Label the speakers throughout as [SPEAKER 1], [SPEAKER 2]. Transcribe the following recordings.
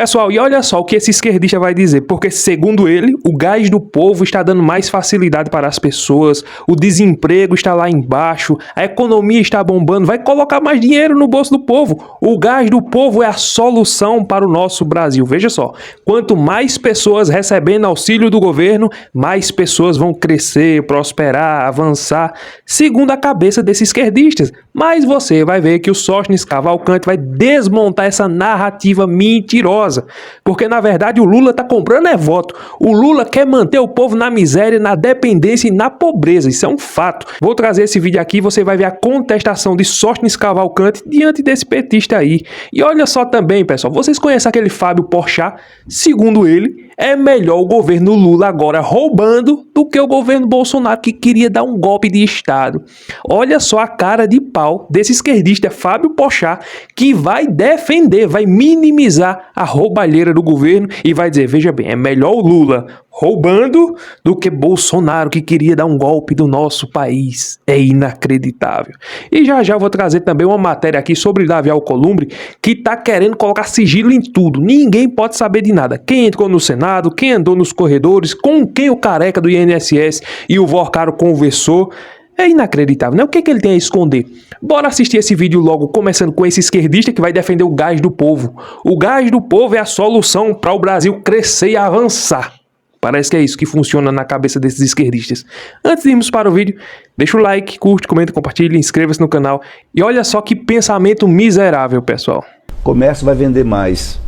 [SPEAKER 1] Pessoal, e olha só o que esse esquerdista vai dizer, porque segundo ele, o gás do povo está dando mais facilidade para as pessoas, o desemprego está lá embaixo, a economia está bombando, vai colocar mais dinheiro no bolso do povo. O gás do povo é a solução para o nosso Brasil. Veja só, quanto mais pessoas recebendo auxílio do governo, mais pessoas vão crescer, prosperar, avançar, segundo a cabeça desses esquerdistas. Mas você vai ver que o Sóstenes Cavalcante vai desmontar essa narrativa mentirosa, porque na verdade o Lula está comprando voto. O Lula quer manter o povo na miséria, na dependência e na pobreza. Isso é um fato. Vou trazer esse vídeo aqui e você vai ver a contestação de Sóstenes Cavalcante diante desse petista aí. E olha só também, pessoal, vocês conhecem aquele Fábio Porchat? Segundo ele, é melhor o governo Lula agora roubando do que o governo Bolsonaro, que queria dar um golpe de Estado. Olha só a cara de pau desse esquerdista Fábio Porchat, que vai defender, vai minimizar a roubalheira do governo e vai dizer, veja bem, é melhor o Lula roubando do que Bolsonaro, que queria dar um golpe do nosso país. É inacreditável. E já já eu vou trazer também uma matéria aqui sobre Davi Alcolumbre, que tá querendo colocar sigilo em tudo. Ninguém pode saber de nada. Quem entrou no Senado, quem andou nos corredores, com quem o careca do INSS e o Vorcaro conversou. É inacreditável, né? O que ele tem a esconder? Bora assistir esse vídeo logo, começando com esse esquerdista que vai defender o gás do povo. O gás do povo é a solução para o Brasil crescer e avançar. Parece que é isso que funciona na cabeça desses esquerdistas. Antes de irmos para o vídeo, deixa o like, curte, comenta, compartilha, inscreva-se no canal. E olha só que pensamento miserável, pessoal.
[SPEAKER 2] O comércio vai vender mais.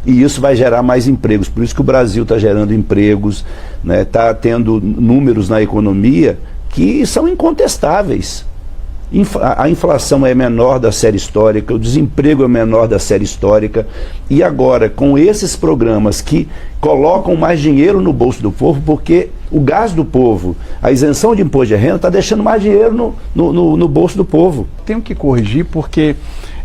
[SPEAKER 2] E isso vai gerar mais empregos. Por isso que o Brasil está gerando empregos, né? Está tendo números na economia que são incontestáveis. A inflação é menor da série histórica, o desemprego é menor da série histórica, e agora com esses programas que colocam mais dinheiro no bolso do povo, porque o gás do povo, a isenção de imposto de renda está deixando mais dinheiro no bolso do povo.
[SPEAKER 3] Tenho que corrigir porque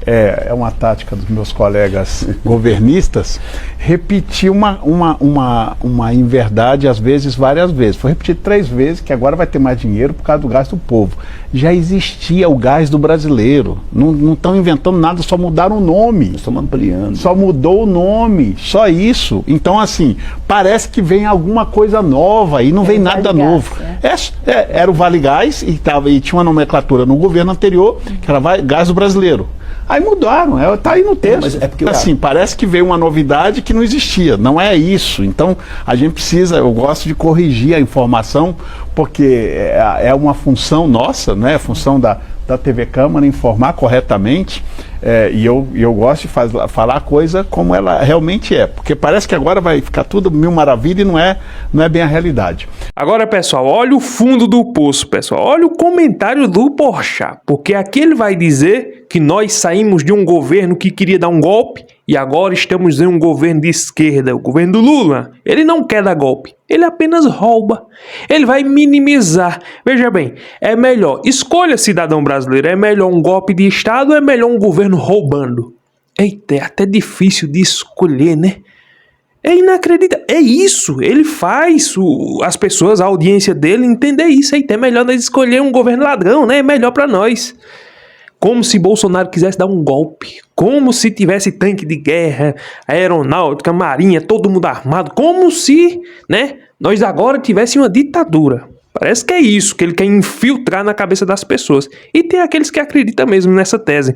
[SPEAKER 3] é uma tática dos meus colegas governistas repetir uma inverdade, às vezes, várias vezes. Foi repetir 3 vezes que agora vai ter mais dinheiro por causa do gás do povo. Já existia o gás do brasileiro. Não estão inventando nada, só mudaram o nome.
[SPEAKER 2] Estamos ampliando.
[SPEAKER 3] Só mudou o nome, só isso. Então, assim, parece que vem alguma coisa nova e não vem nada novo. Era o Vale Gás e tinha uma nomenclatura no governo anterior que era gás do brasileiro. Aí mudaram, tá aí no texto.
[SPEAKER 2] Mas é porque
[SPEAKER 3] assim, parece que veio uma novidade que não existia, não é isso. Então, a gente precisa, eu gosto de corrigir a informação, porque é uma função nossa, né? É função da TV Câmara informar corretamente, e eu gosto de falar a coisa como ela realmente é, porque parece que agora vai ficar tudo mil maravilha e não é bem a realidade.
[SPEAKER 1] Agora, pessoal, olha o fundo do poço, pessoal. Olha o comentário do Porchat, porque aqui ele vai dizer que nós saímos de um governo que queria dar um golpe e agora estamos em um governo de esquerda, o governo do Lula. Ele não quer dar golpe, ele apenas rouba. Ele vai minimizar. Veja bem, é melhor, escolha, cidadão brasileiro, é melhor um golpe de Estado ou é melhor um governo roubando? Eita, é até difícil de escolher, né? É inacreditável. É isso, ele faz as pessoas, a audiência dele, entender isso. Eita, é melhor nós escolher um governo ladrão, né? É melhor para nós. Como se Bolsonaro quisesse dar um golpe. Como se tivesse tanque de guerra, aeronáutica, marinha, todo mundo armado. Como se, né, nós agora tivéssemos uma ditadura. Parece que é isso que ele quer infiltrar na cabeça das pessoas. E tem aqueles que acreditam mesmo nessa tese.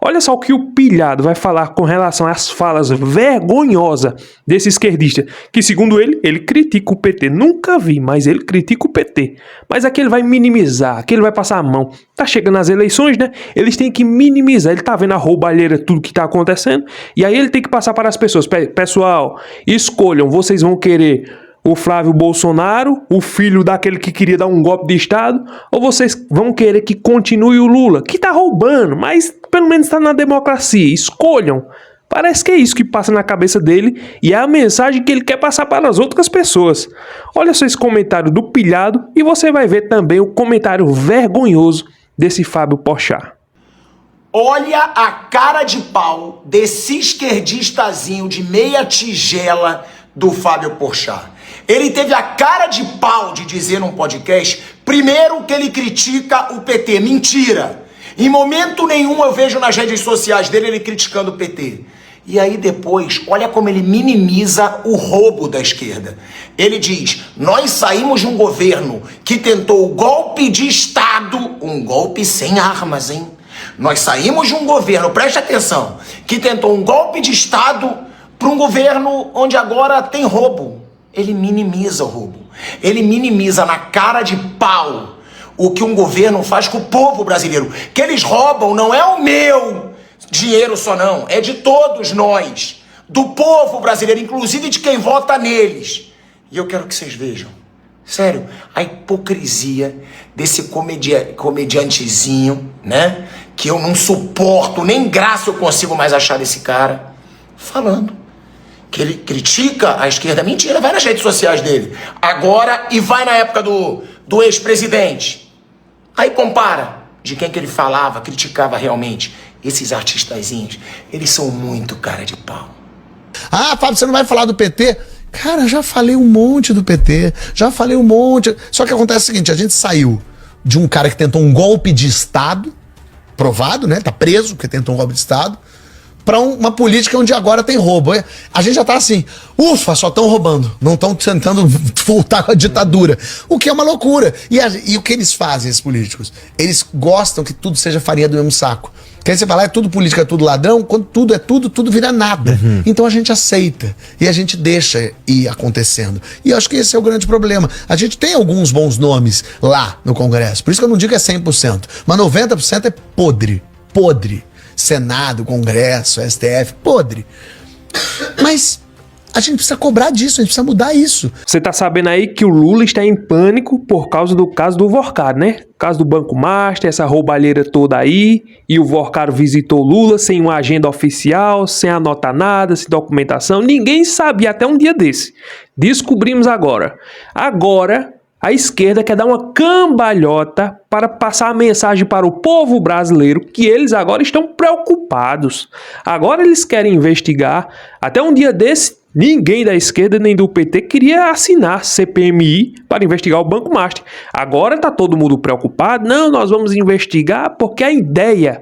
[SPEAKER 1] Olha só o que o Pilhado vai falar com relação às falas vergonhosas desse esquerdista, que segundo ele critica o PT. Nunca vi, mas ele critica o PT. Mas aqui ele vai minimizar, aqui ele vai passar a mão. Tá chegando as eleições, né? Eles têm que minimizar. Ele tá vendo a roubalheira, tudo que tá acontecendo. E aí ele tem que passar para as pessoas. Pessoal, escolham, vocês vão querer o Flávio Bolsonaro, o filho daquele que queria dar um golpe de Estado, ou vocês vão querer que continue o Lula, que tá roubando, mas pelo menos tá na democracia. Escolham. Parece que é isso que passa na cabeça dele e é a mensagem que ele quer passar para as outras pessoas. Olha só esse comentário do Pilhado e você vai ver também o comentário vergonhoso desse Fábio Porchat.
[SPEAKER 4] Olha a cara de pau desse esquerdistazinho de meia tigela do Fábio Porchat. Ele teve a cara de pau de dizer num podcast, primeiro, que ele critica o PT. Mentira! Em momento nenhum eu vejo nas redes sociais dele ele criticando o PT. E aí depois, olha como ele minimiza o roubo da esquerda. Ele diz, nós saímos de um governo que tentou o golpe de Estado, um golpe sem armas, hein? Nós saímos de um governo, preste atenção, que tentou um golpe de Estado para um governo onde agora tem roubo. Ele minimiza o roubo. Ele minimiza na cara de pau o que um governo faz com o povo brasileiro. Que eles roubam não é o meu dinheiro só não, é de todos nós, do povo brasileiro, inclusive de quem vota neles. E eu quero que vocês vejam, sério, a hipocrisia desse comediantezinho, né? Que eu não suporto, nem graça eu consigo mais achar desse cara, falando que ele critica a esquerda. Mentira, vai nas redes sociais dele. Agora, e vai na época do ex-presidente. Aí compara de quem que ele falava, criticava realmente. Esses artistazinhos, eles são muito cara de pau.
[SPEAKER 5] Ah, Fábio, você não vai falar do PT? Cara, já falei um monte do PT, já falei um monte. Só que acontece o seguinte, a gente saiu de um cara que tentou um golpe de Estado, provado, né? Tá preso porque tentou um golpe de Estado, para uma política onde agora tem roubo. A gente já tá assim, ufa, só estão roubando, não estão tentando voltar com a ditadura. O que é uma loucura. E o que eles fazem, esses políticos? Eles gostam que tudo seja farinha do mesmo saco. Que aí você fala, é tudo política, é tudo ladrão, quando tudo é tudo, tudo vira nada. Então a gente aceita e a gente deixa ir acontecendo. E eu acho que esse é o grande problema. A gente tem alguns bons nomes lá no Congresso, por isso que eu não digo que é 100%, mas 90% é podre, podre. Senado, Congresso, STF, podre. Mas a gente precisa cobrar disso, a gente precisa mudar isso.
[SPEAKER 1] Você tá sabendo aí que o Lula está em pânico por causa do caso do Vorcado, né? O caso do Banco Master, essa roubalheira toda aí, e o Vorcado visitou o Lula sem uma agenda oficial, sem anotar nada, sem documentação. Ninguém sabia até um dia desse. Descobrimos agora. Agora, a esquerda quer dar uma cambalhota para passar a mensagem para o povo brasileiro que eles agora estão preocupados. Agora eles querem investigar. Até um dia desse, ninguém da esquerda nem do PT queria assinar CPMI para investigar o Banco Master. Agora está todo mundo preocupado. Não, nós vamos investigar porque a ideia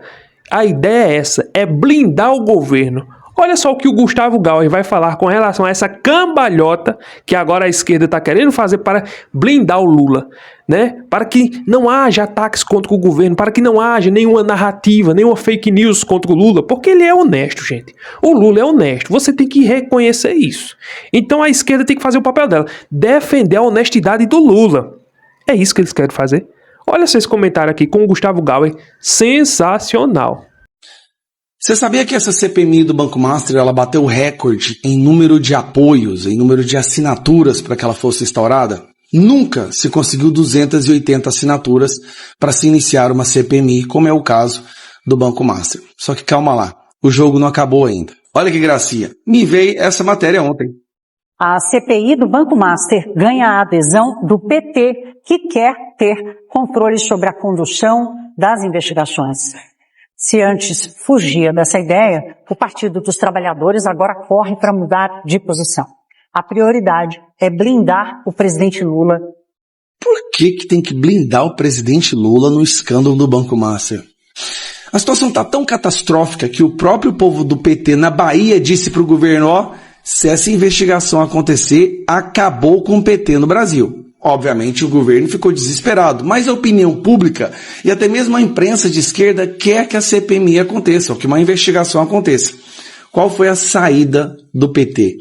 [SPEAKER 1] é essa, é blindar o governo. Olha só o que o Gustavo Gauer vai falar com relação a essa cambalhota que agora a esquerda está querendo fazer para blindar o Lula, né? Para que não haja ataques contra o governo, para que não haja nenhuma narrativa, nenhuma fake news contra o Lula, porque ele é honesto, gente. O Lula é honesto, você tem que reconhecer isso. Então a esquerda tem que fazer o papel dela, defender a honestidade do Lula. É isso que eles querem fazer. Olha só esse comentário aqui com o Gustavo Gauer, sensacional.
[SPEAKER 6] Você sabia que essa CPMI do Banco Master, ela bateu recorde em número de apoios, em número de assinaturas para que ela fosse instaurada? Nunca se conseguiu 280 assinaturas para se iniciar uma CPMI, como é o caso do Banco Master. Só que calma lá, o jogo não acabou ainda. Olha que gracinha, me veio essa matéria ontem.
[SPEAKER 7] A CPI do Banco Master ganha a adesão do PT, que quer ter controle sobre a condução das investigações. Se antes fugia dessa ideia, o Partido dos Trabalhadores agora corre para mudar de posição. A prioridade é blindar o presidente Lula.
[SPEAKER 6] Por que tem que blindar o presidente Lula no escândalo do Banco Master? A situação está tão catastrófica que o próprio povo do PT na Bahia disse para o governo, ó, se essa investigação acontecer, acabou com o PT no Brasil. Obviamente o governo ficou desesperado, mas a opinião pública e até mesmo a imprensa de esquerda quer que a CPMI aconteça, ou que uma investigação aconteça. Qual foi a saída do PT?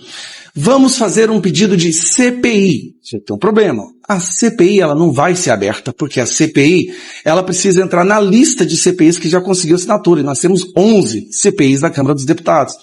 [SPEAKER 6] Vamos fazer um pedido de CPI. Você tem um problema. A CPI ela não vai ser aberta, porque a CPI ela precisa entrar na lista de CPIs que já conseguiu assinatura, e nós temos 11 CPIs na Câmara dos Deputados.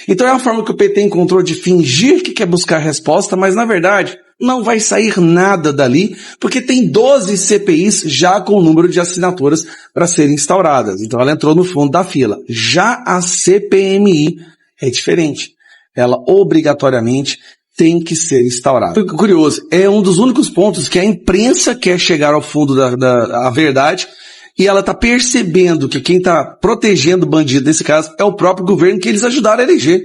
[SPEAKER 6] Então é a forma que o PT encontrou de fingir que quer buscar resposta, mas na verdade não vai sair nada dali, porque tem 12 CPIs já com o número de assinaturas para serem instauradas. Então ela entrou no fundo da fila. Já a CPMI é diferente. Ela obrigatoriamente tem que ser instaurada. Fico curioso, é um dos únicos pontos que a imprensa quer chegar ao fundo da verdade, e ela está percebendo que quem está protegendo o bandido nesse caso é o próprio governo que eles ajudaram a eleger.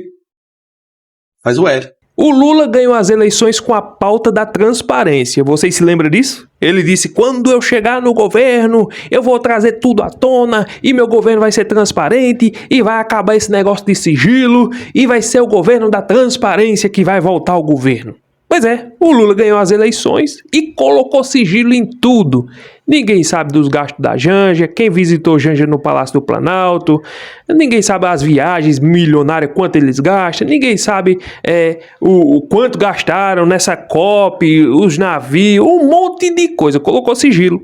[SPEAKER 6] Faz o L.
[SPEAKER 1] O Lula ganhou as eleições com a pauta da transparência. Vocês se lembram disso? Ele disse, quando eu chegar no governo, eu vou trazer tudo à tona e meu governo vai ser transparente e vai acabar esse negócio de sigilo e vai ser o governo da transparência que vai voltar ao governo. Pois é, o Lula ganhou as eleições e colocou sigilo em tudo. Ninguém sabe dos gastos da Janja, quem visitou Janja no Palácio do Planalto, ninguém sabe as viagens milionárias, quanto eles gastam, ninguém sabe o quanto gastaram nessa COP, os navios, um monte de coisa, colocou sigilo.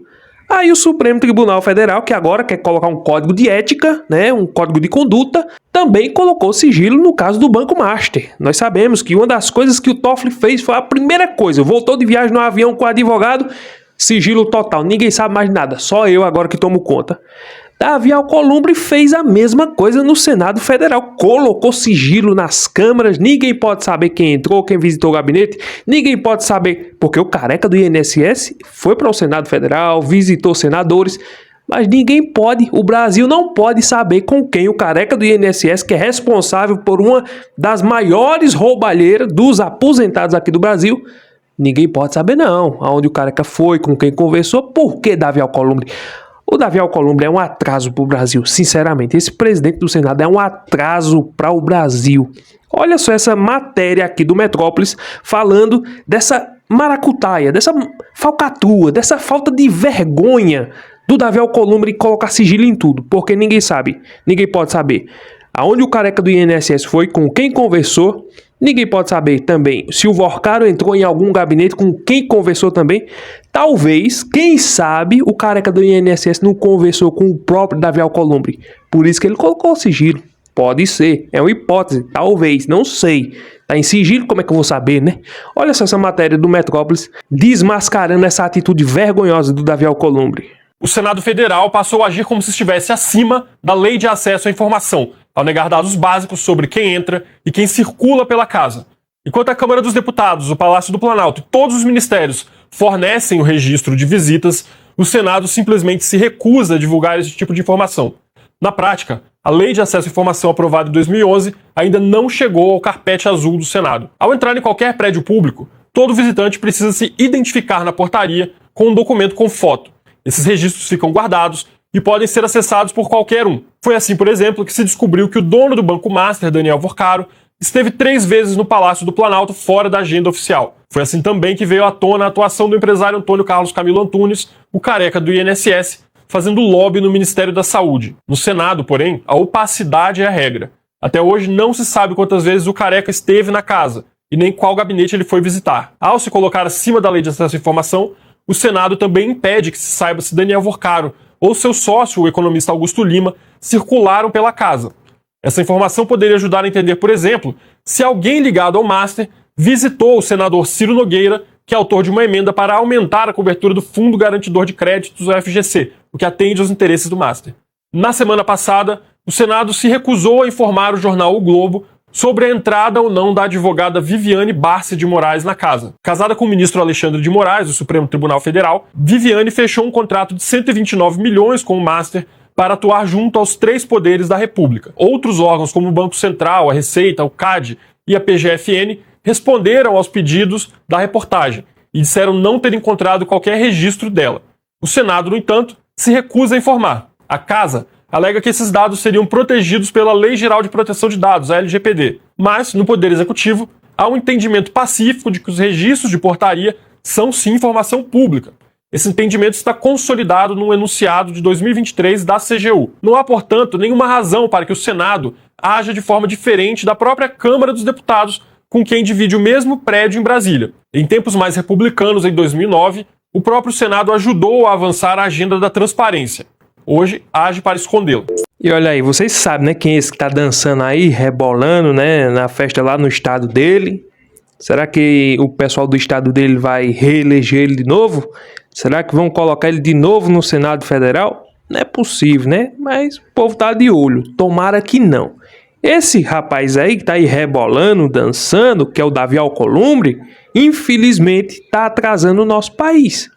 [SPEAKER 1] Aí o Supremo Tribunal Federal, que agora quer colocar um código de ética, né, um código de conduta, também colocou sigilo no caso do Banco Master. Nós sabemos que uma das coisas que o Toffoli fez foi a primeira coisa, voltou de viagem no avião com o advogado, sigilo total, ninguém sabe mais nada, só eu agora que tomo conta. Davi Alcolumbre fez a mesma coisa no Senado Federal, colocou sigilo nas câmaras, ninguém pode saber quem entrou, quem visitou o gabinete, ninguém pode saber, porque o careca do INSS foi para o Senado Federal, visitou senadores, mas ninguém pode, o Brasil não pode saber com quem o careca do INSS, que é responsável por uma das maiores roubalheiras dos aposentados aqui do Brasil, ninguém pode saber não, aonde o careca foi, com quem conversou, por que Davi Alcolumbre? O Davi Alcolumbre é um atraso para o Brasil, sinceramente. Esse presidente do Senado é um atraso para o Brasil. Olha só essa matéria aqui do Metrópolis falando dessa maracutaia, dessa falcatrua, dessa falta de vergonha do Davi Alcolumbre colocar sigilo em tudo, porque ninguém sabe, ninguém pode saber aonde o careca do INSS foi, com quem conversou, ninguém pode saber também se o Vorcaro entrou em algum gabinete, com quem conversou também. Talvez, quem sabe, o careca do INSS não conversou com o próprio Davi Alcolumbre. Por isso que ele colocou o sigilo. Pode ser, é uma hipótese, talvez, não sei. Tá em sigilo, como é que eu vou saber, né? Olha só essa matéria do Metrópolis desmascarando essa atitude vergonhosa do Davi Alcolumbre.
[SPEAKER 8] O Senado Federal passou a agir como se estivesse acima da Lei de Acesso à Informação, ao negar dados básicos sobre quem entra e quem circula pela casa. Enquanto a Câmara dos Deputados, o Palácio do Planalto e todos os ministérios fornecem o registro de visitas, o Senado simplesmente se recusa a divulgar esse tipo de informação. Na prática, a Lei de Acesso à Informação aprovada em 2011 ainda não chegou ao carpete azul do Senado. Ao entrar em qualquer prédio público, todo visitante precisa se identificar na portaria com um documento com foto. Esses registros ficam guardados e podem ser acessados por qualquer um. Foi assim, por exemplo, que se descobriu que o dono do Banco Master, Daniel Vorcaro, esteve 3 vezes no Palácio do Planalto fora da agenda oficial. Foi assim também que veio à tona a atuação do empresário Antônio Carlos Camilo Antunes, o careca do INSS, fazendo lobby no Ministério da Saúde. No Senado, porém, a opacidade é a regra. Até hoje não se sabe quantas vezes o careca esteve na casa e nem qual gabinete ele foi visitar. Ao se colocar acima da Lei de Acesso à Informação, o Senado também impede que se saiba se Daniel Vorcaro ou seu sócio, o economista Augusto Lima, circularam pela casa. Essa informação poderia ajudar a entender, por exemplo, se alguém ligado ao Master visitou o senador Ciro Nogueira, que é autor de uma emenda para aumentar a cobertura do Fundo Garantidor de Créditos, o FGC, o que atende aos interesses do Master. Na semana passada, o Senado se recusou a informar o jornal O Globo sobre a entrada ou não da advogada Viviane Barsi de Moraes na casa. Casada com o ministro Alexandre de Moraes, do Supremo Tribunal Federal, Viviane fechou um contrato de 129 milhões com o Master para atuar junto aos 3 poderes da República. Outros órgãos, como o Banco Central, a Receita, o CAD e a PGFN, responderam aos pedidos da reportagem e disseram não ter encontrado qualquer registro dela. O Senado, no entanto, se recusa a informar. A casa alega que esses dados seriam protegidos pela Lei Geral de Proteção de Dados, a LGPD. Mas, no Poder Executivo, há um entendimento pacífico de que os registros de portaria são sim informação pública. Esse entendimento está consolidado no enunciado de 2023 da CGU. Não há, portanto, nenhuma razão para que o Senado haja de forma diferente da própria Câmara dos Deputados, com quem divide o mesmo prédio em Brasília. Em tempos mais republicanos, em 2009, o próprio Senado ajudou a avançar a agenda da transparência. Hoje, age para escondê-la.
[SPEAKER 1] E olha aí, vocês sabem, né, quem é esse que tá dançando aí, rebolando, né, na festa lá no estado dele? Será que o pessoal do estado dele vai reeleger ele de novo? Será que vão colocar ele de novo no Senado Federal? Não é possível, né? Mas o povo tá de olho. Tomara que não. Esse rapaz aí que tá aí rebolando, dançando, que é o Davi Alcolumbre, infelizmente tá atrasando o nosso país.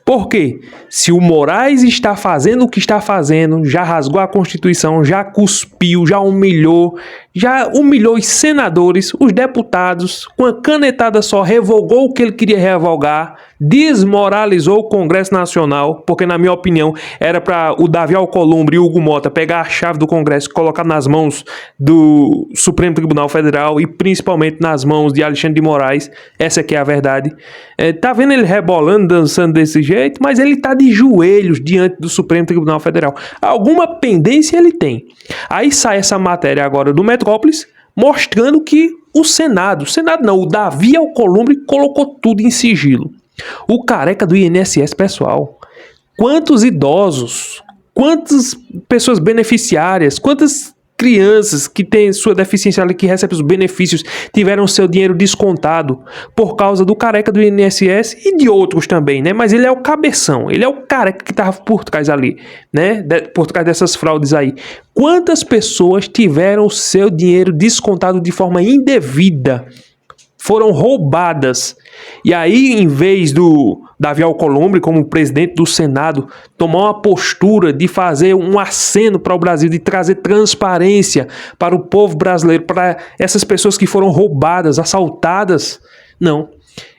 [SPEAKER 1] Por quê? Se o Moraes está fazendo o que está fazendo, já rasgou a Constituição, já cuspiu, já humilhou, já humilhou os senadores, os deputados, com a canetada só revogou o que ele queria revogar, desmoralizou o Congresso Nacional, porque na minha opinião era para o Davi Alcolumbre e o Hugo Mota pegar a chave do Congresso e colocar nas mãos do Supremo Tribunal Federal e principalmente nas mãos de Alexandre de Moraes. Essa aqui é a verdade. Tá vendo ele rebolando, dançando desse jeito, mas ele tá de joelhos diante do Supremo Tribunal Federal. Alguma pendência ele tem. Aí sai essa matéria agora do Metrópolis, mostrando que o Davi Alcolumbre colocou tudo em sigilo. O careca do INSS, pessoal, quantos idosos, quantas pessoas beneficiárias, quantas crianças que têm sua deficiência ali, que recebem os benefícios, tiveram seu dinheiro descontado por causa do careca do INSS e de outros também, né? Mas ele é o cabeção, ele é o careca que estava por trás ali, né? Por trás dessas fraudes aí. Quantas pessoas tiveram seu dinheiro descontado de forma indevida? Foram roubadas. E aí, em vez do Davi Alcolumbre, como presidente do Senado, tomar uma postura de fazer um aceno para o Brasil, de trazer transparência para o povo brasileiro, para essas pessoas que foram roubadas, assaltadas, não.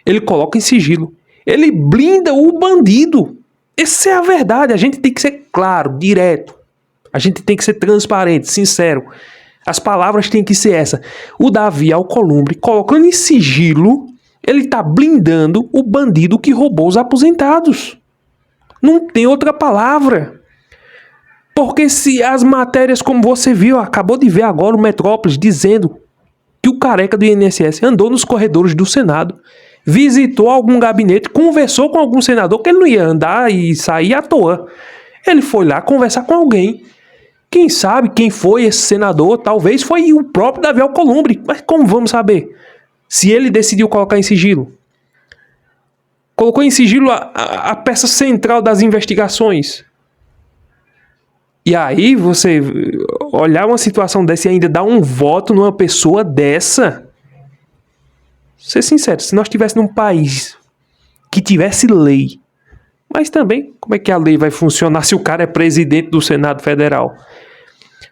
[SPEAKER 1] Ele coloca em sigilo. Ele blinda o bandido. Essa é a verdade. A gente tem que ser claro, direto. A gente tem que ser transparente, sincero. As palavras têm que ser essa. O Davi Alcolumbre, colocando em sigilo, ele está blindando o bandido que roubou os aposentados. Não tem outra palavra. Porque se as matérias, como você viu, acabou de ver agora o Metrópolis dizendo que o careca do INSS andou nos corredores do Senado, visitou algum gabinete, conversou com algum senador, que ele não ia andar e sair à toa. Ele foi lá conversar com alguém. Quem sabe quem foi esse senador? Talvez foi o próprio Davi Alcolumbre. Mas como vamos saber? Se ele decidiu colocar em sigilo. Colocou em sigilo a peça central das investigações. E aí você olhar uma situação dessa e ainda dar um voto numa pessoa dessa. Ser sincero, se nós estivéssemos num país que tivesse lei, mas também, como é que a lei vai funcionar se o cara é presidente do Senado Federal?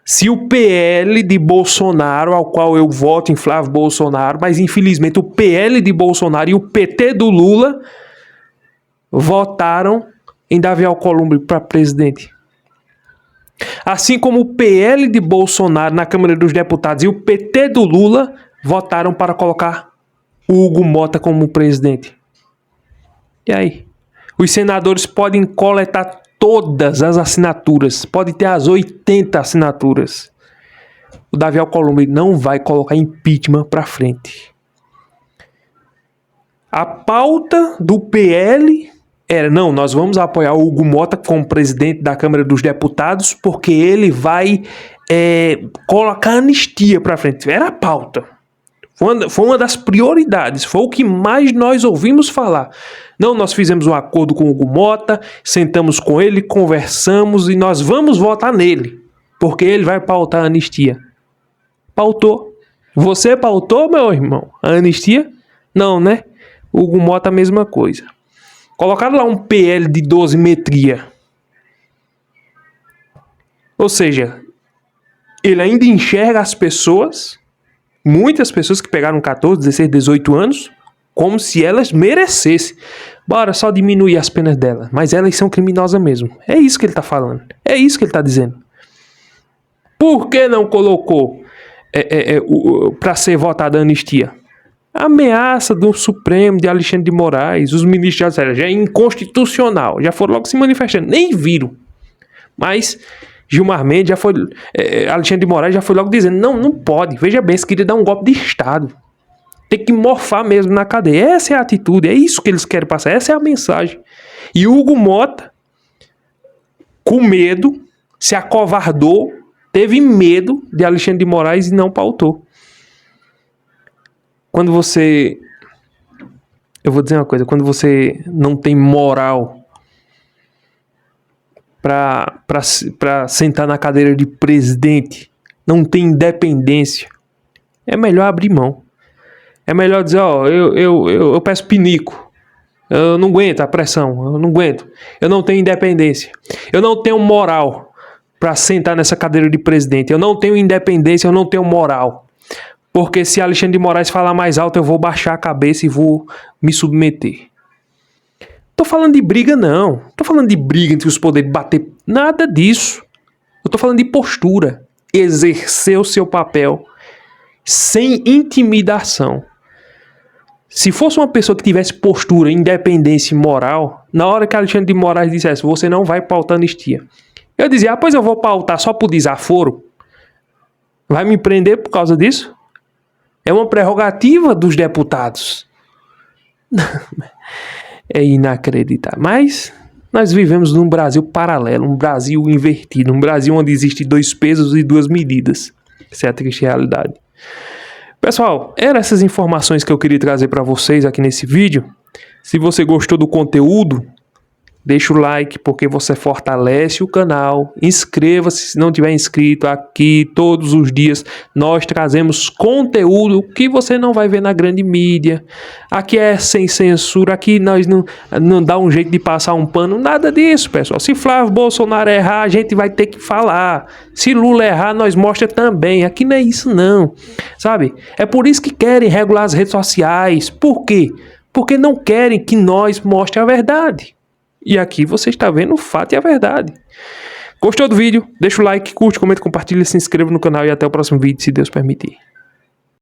[SPEAKER 1] Se o PL de Bolsonaro, ao qual eu voto em Flávio Bolsonaro, mas infelizmente o PL de Bolsonaro e o PT do Lula votaram em Davi Alcolumbre para presidente. Assim como o PL de Bolsonaro na Câmara dos Deputados e o PT do Lula votaram para colocar o Hugo Mota como presidente. E aí? Os senadores podem coletar todas as assinaturas, pode ter as 80 assinaturas. O Davi Alcolumbre não vai colocar impeachment para frente. A pauta do PL era, não, nós vamos apoiar o Hugo Mota como presidente da Câmara dos Deputados porque ele vai colocar anistia para frente. Era a pauta. Foi uma das prioridades, foi o que mais nós ouvimos falar. Não, nós fizemos um acordo com o Hugo Mota, sentamos com ele, conversamos e nós vamos votar nele, porque ele vai pautar a anistia. Pautou. Você pautou, meu irmão, a anistia? Não, né? O Hugo Mota a mesma coisa. Colocaram lá um PL de dosimetria. Ou seja, ele ainda enxerga as pessoas, muitas pessoas que pegaram 14, 16, 18 anos, como se elas merecessem. Bora só diminuir as penas delas. Mas elas são criminosas mesmo. É isso que ele está falando. É isso que ele está dizendo. Por que não colocou para ser votada a anistia? A ameaça do Supremo de Alexandre de Moraes, os ministros já disseram, já é inconstitucional. Já foram logo se manifestando. Nem viram. Mas Gilmar Mendes já foi... Alexandre de Moraes já foi logo dizendo, não pode. Veja bem, se queria dar um golpe de Estado. Tem que morfar mesmo na cadeia. Essa é a atitude, é isso que eles querem passar, essa é a mensagem. E Hugo Mota, com medo, se acovardou, teve medo de Alexandre de Moraes e não pautou. Quando você... Eu vou dizer uma coisa, quando você não tem moral para sentar na cadeira de presidente, não tem independência, é melhor abrir mão. É melhor dizer, eu peço pinico. Eu não aguento a pressão, eu não aguento. Eu não tenho independência. Eu não tenho moral para sentar nessa cadeira de presidente. Eu não tenho independência, eu não tenho moral. Porque se Alexandre de Moraes falar mais alto, eu vou baixar a cabeça e vou me submeter. Tô falando de briga, não. Tô falando de briga entre os poderes, bater. Nada disso. Eu tô falando de postura. Exercer o seu papel sem intimidação. Se fosse uma pessoa que tivesse postura, independência e moral, na hora que Alexandre de Moraes dissesse, você não vai pautar anistia, eu dizia, pois eu vou pautar só por desaforo. Vai me prender por causa disso? É uma prerrogativa dos deputados. É inacreditável. Mas nós vivemos num Brasil paralelo, um Brasil invertido, um Brasil onde existem 2 pesos e 2 medidas. Essa é a triste realidade. Pessoal, eram essas informações que eu queria trazer para vocês aqui nesse vídeo. Se você gostou do conteúdo, deixa o like porque você fortalece o canal. Inscreva-se se não tiver inscrito. Aqui todos os dias nós trazemos conteúdo que você não vai ver na grande mídia. Aqui é sem censura. Aqui nós não dá um jeito de passar um pano. Nada disso, pessoal. Se Flávio Bolsonaro errar, a gente vai ter que falar. Se Lula errar, nós mostra também. Aqui não é isso não. Sabe? É por isso que querem regular as redes sociais. Por quê? Porque não querem que nós mostrem a verdade. E aqui você está vendo o fato e a verdade. Gostou do vídeo? Deixa o like, curte, comenta, compartilha, se inscreva no canal e até o próximo vídeo, se Deus permitir.